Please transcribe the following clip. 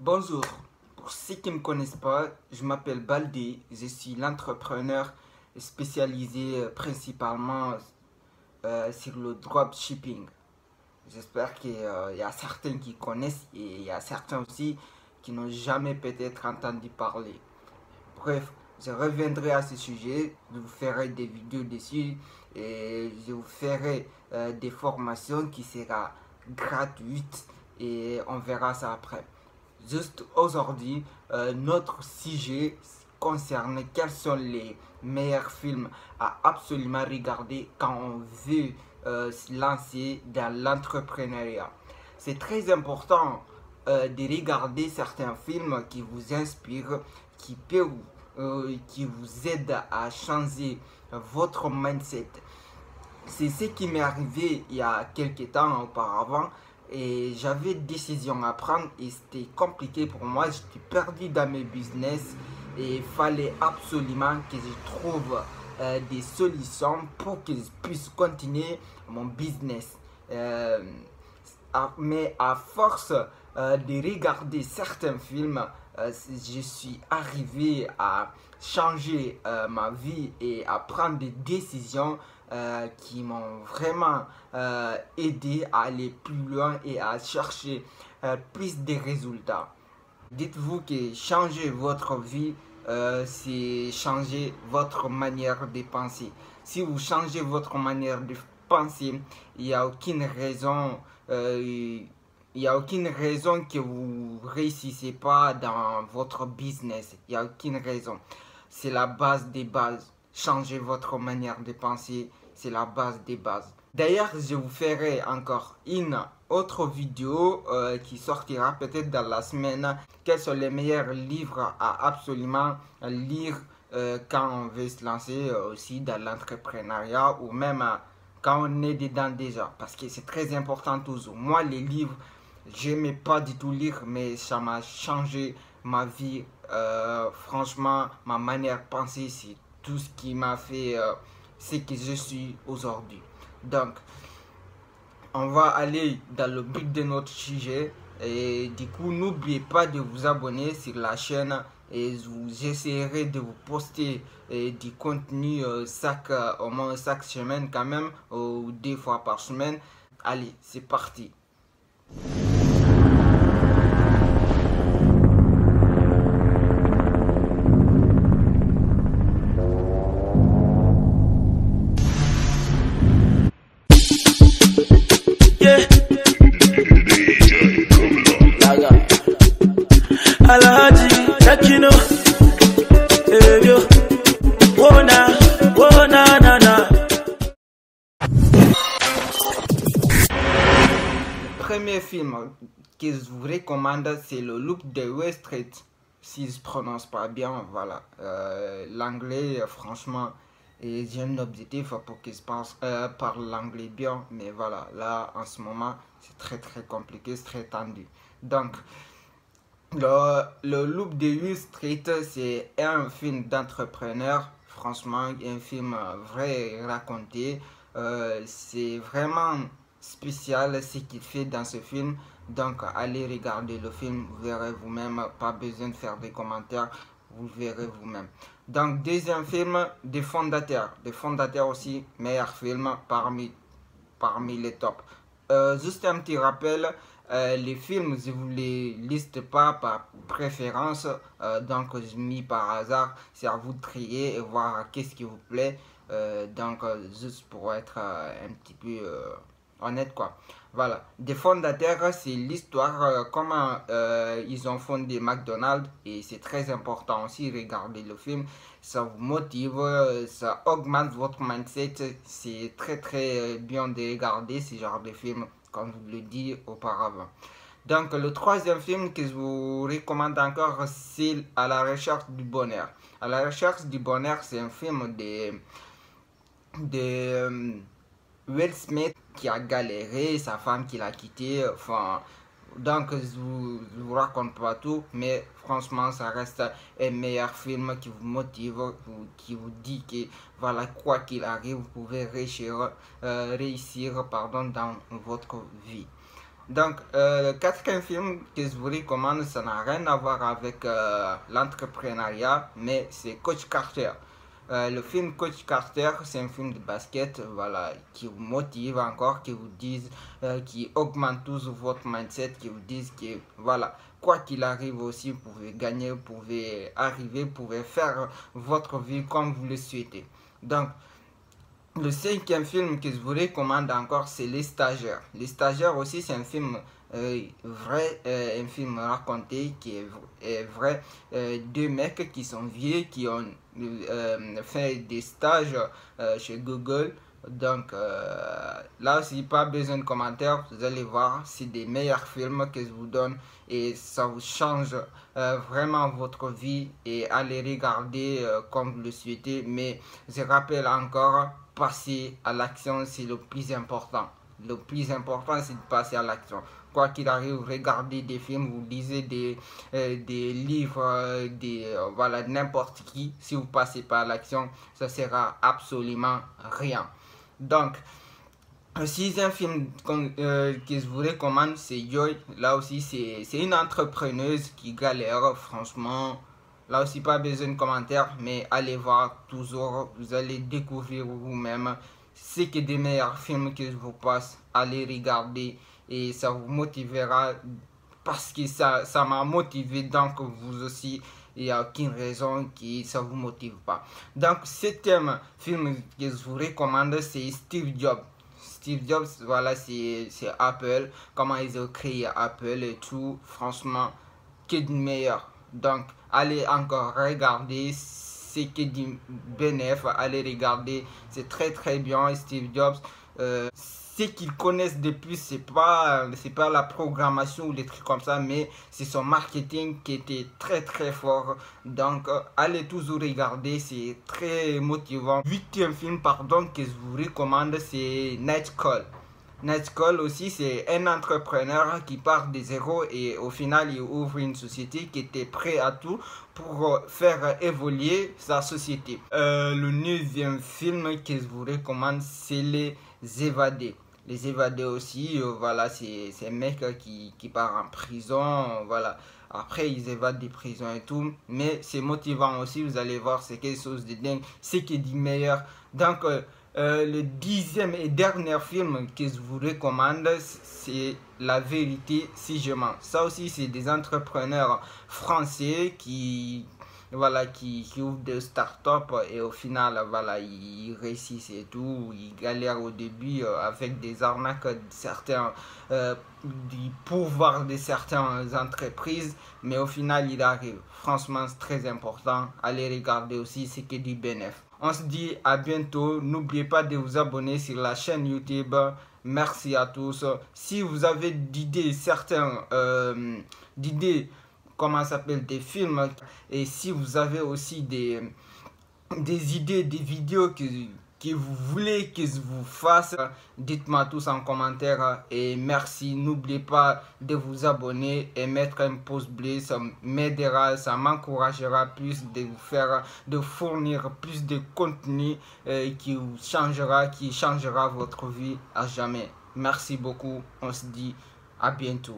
Bonjour, pour ceux qui ne me connaissent pas, je m'appelle Baldé, je suis l'entrepreneur spécialisé principalement sur le dropshipping. J'espère qu'il y a certains qui connaissent et il y a certains aussi qui n'ont jamais peut-être entendu parler. Bref, je reviendrai à ce sujet, je vous ferai des vidéos dessus et je vous ferai des formations qui seront gratuites et on verra ça après. Juste aujourd'hui, notre sujet concerne quels sont les meilleurs films à absolument regarder quand on veut se lancer dans l'entrepreneuriat. C'est très important de regarder certains films qui vous inspirent, qui vous aident à changer votre mindset. C'est ce qui m'est arrivé il y a quelques temps auparavant et j'avais une décision à prendre et c'était compliqué pour moi. J'étais perdu dans mes business et il fallait absolument que je trouve des solutions pour que je puisse continuer mon business. Mais à force de regarder certains films, je suis arrivé à changer ma vie et à prendre des décisions qui m'ont vraiment aidé à aller plus loin et à chercher plus de résultats. Dites-vous que changer votre vie, c'est changer votre manière de penser. Si vous changez votre manière de penser, il n'y a aucune raison, que vous ne réussissez pas dans votre business. Il n'y a aucune raison. C'est la base des bases. Changer votre manière de penser, c'est la base des bases. D'ailleurs, je vous ferai encore une autre vidéo qui sortira peut-être dans la semaine. Quels sont les meilleurs livres à absolument lire quand on veut se lancer aussi dans l'entrepreneuriat ou même quand on est dedans déjà. Parce que c'est très important toujours. Moi, les livres, j'aimais pas du tout lire, mais ça m'a changé ma vie. Franchement, ma manière de penser, c'est tout ce qui m'a fait ce que je suis aujourd'hui. Donc, on va aller dans le but de notre sujet. Et du coup, n'oubliez pas de vous abonner sur la chaîne. Et j'essaierai de vous poster du contenu au moins chaque semaine quand même. Ou 2 fois par semaine. Allez, c'est parti. Alhaji Shakino, yo, wona, na. Le premier film que je vous recommande, c'est Le Loup de Wall Street. Si je ne prononce pas bien, voilà. L'anglais, franchement, j'ai un objectif pour que je parle l'anglais bien. Mais voilà, là, en ce moment, c'est très compliqué, c'est très tendu. Donc, le Loup de Wall Street, c'est un film d'entrepreneur. Franchement, un film vrai raconté. C'est vraiment spécial ce qu'il fait dans ce film. Donc, allez regarder le film, vous verrez vous-même. Pas besoin de faire des commentaires, vous le verrez vous-même. Donc, deuxième film, Des Fondateurs. Des Fondateurs aussi, meilleur film parmi les tops. Juste un petit rappel. Les films, je ne vous les liste pas par préférence, donc je mis par hasard, c'est à vous de trier et voir qu'est-ce qui vous plaît, juste pour être un petit peu honnête quoi. Voilà, Des Fondateurs, c'est l'histoire, comment ils ont fondé McDonald's et c'est très important aussi, regardez le film, ça vous motive, ça augmente votre mindset, c'est très bien de regarder ce genre de film. Comme je vous l'ai dit auparavant. Donc, le troisième film que je vous recommande encore, c'est À la recherche du bonheur. À la recherche du bonheur, c'est un film de Will Smith qui a galéré, sa femme qui l'a quitté. Enfin, donc, je vous raconte pas tout, mais franchement, ça reste un meilleur film qui vous motive, qui vous dit que voilà, quoi qu'il arrive, vous pouvez réussir dans votre vie. Donc, le quatrième film que je vous recommande, ça n'a rien à voir avec l'entrepreneuriat, mais c'est Coach Carter. Le film Coach Carter, c'est un film de basket, voilà, qui vous motive encore, qui vous dise, qui augmente tous votre mindset, qui vous dise que, voilà, quoi qu'il arrive aussi, vous pouvez gagner, vous pouvez arriver, vous pouvez faire votre vie comme vous le souhaitez. Donc, le cinquième film que je vous recommande encore, c'est Les Stagiaires. Les Stagiaires aussi, c'est un film vrai, un film raconté qui est vrai. Deux mecs qui sont vieux, qui ont fait des stages chez Google. Donc là aussi, pas besoin de commentaires, vous allez voir, c'est des meilleurs films que je vous donne et ça vous change vraiment votre vie et allez regarder comme vous le souhaitez. Mais je rappelle encore, passer à l'action, c'est le plus important. Le plus important, c'est de passer à l'action. Quoi qu'il arrive, regardez des films, vous lisez des livres, voilà, n'importe qui. Si vous ne passez pas à l'action, ça sera absolument rien. Donc, le sixième film que je vous recommande, c'est Joy. Là aussi, c'est une entrepreneuse qui galère, franchement. Là aussi, pas besoin de commentaires, mais allez voir toujours. Vous allez découvrir vous-même. C'est que des meilleurs films que je vous passe. Allez regarder et ça vous motivera parce que ça m'a motivé. Donc, vous aussi, il n'y a aucune raison que ça ne vous motive pas. Donc, septième film que je vous recommande, c'est Steve Jobs. Steve Jobs, voilà, c'est Apple. Comment ils ont créé Apple et tout. Franchement, que du meilleur. Donc, allez encore regarder, c'est que du bénéfice, allez regarder, c'est très très bien. Steve Jobs, ce qu'ils connaissent de plus, c'est pas la programmation ou des trucs comme ça, mais c'est son marketing qui était très très fort. Donc, allez toujours regarder, c'est très motivant. Huitième film, pardon, que je vous recommande, c'est Night Call. Night Call aussi, c'est un entrepreneur qui part de zéro et au final, il ouvre une société qui était prêt à tout pour faire évoluer sa société. Le neuvième film que je vous recommande, c'est Les Évadés. Les Évadés aussi, voilà, c'est un mec qui part en prison, voilà. Après, ils évadent des prisons et tout, mais c'est motivant aussi, vous allez voir, c'est quelque chose de dingue, c'est qui est du meilleur. Donc, le dixième et dernier film que je vous recommande, c'est La Vérité si je mens. Ça aussi, c'est des entrepreneurs français voilà, qui ouvrent des startups et au final, voilà, ils réussissent et tout. Ils galèrent au début avec des arnaques de certains, du pouvoir de certaines entreprises, mais au final, ils arrivent. Franchement, c'est très important. Allez regarder aussi, c'est que du bénéfice. On se dit à bientôt. N'oubliez pas de vous abonner sur la chaîne YouTube. Merci à tous. Si vous avez d'idées, comment ça s'appelle, des films, et si vous avez aussi des idées, des vidéos que vous voulez que je vous fasse, dites-moi tous en commentaire et merci. N'oubliez pas de vous abonner et mettre un pouce bleu, ça m'aidera, ça m'encouragera plus de fournir plus de contenu qui changera votre vie à jamais. Merci beaucoup, on se dit à bientôt.